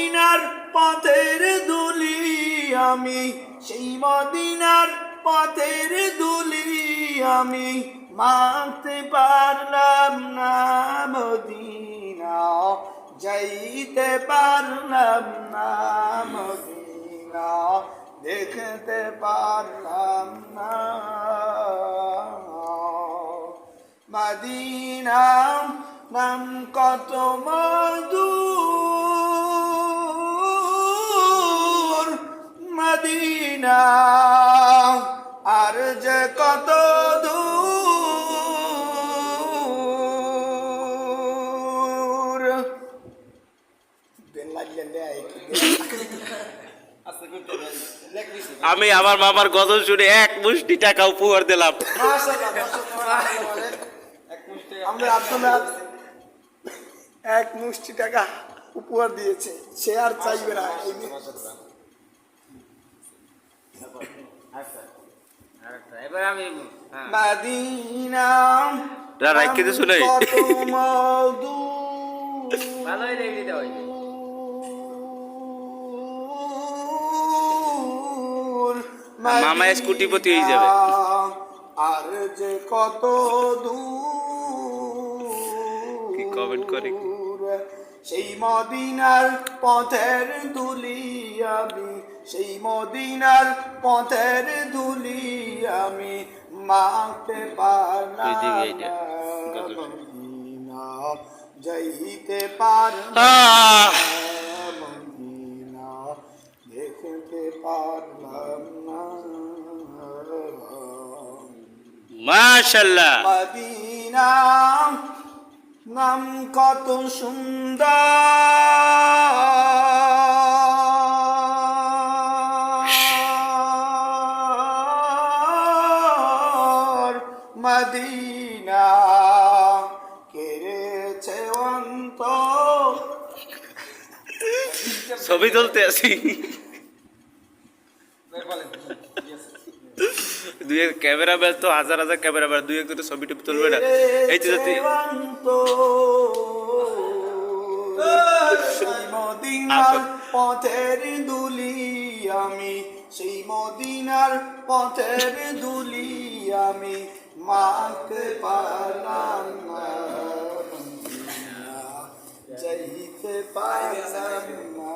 মদিনার পথের দুলি আমি, সেই মদিনার পথের দুলি আমি, মাখতে পারলাম না মদিনা, যাইতে পারলাম না মদিনা, দেখতে পারলাম না মদিনা। নাম কত মধুর মদিনা, আর যে কত দূর। আমি আমার মামার গজল শুনে এক মুষ্টি টাকা উপহার দিলাম। আমরা আপনারা এক মুষ্টি টাকা উপহার দিয়েছে, সে আর চাইবে না। এবার আমি মদিনা রাখতে তো শুনে কত মধু, ভালোই দেখলি তো ওই মামা স্কুটিপতি হয়ে যাবে। আর যে কত দূর, কি কমেন্ট করে সেই মদিনার পথের দুলি আমি, সেই মদিনার পথের দুলি আমি, মাখতে পারলাম না মদিনা, যাইতে পারলাম মদিনা, দেখতে পারলাম না মাশাআল্লাহ। মদিনা নাম কত সুন্দর মদিনা, কেড়েছে অন্তর। ছবি তুলতে আসি, দুই ক্যামেরা ম্যান তো হাজার হাজার ক্যামেরা ম্যান, দুই একজন ছবি টুপি তুলবে না। এই তো সেই মদিনার পথের দুলি আমি, সেই মদিনার পথের দুলি আমি, মাখতে পারলাম না মদিনা, যাইতে পারলাম না।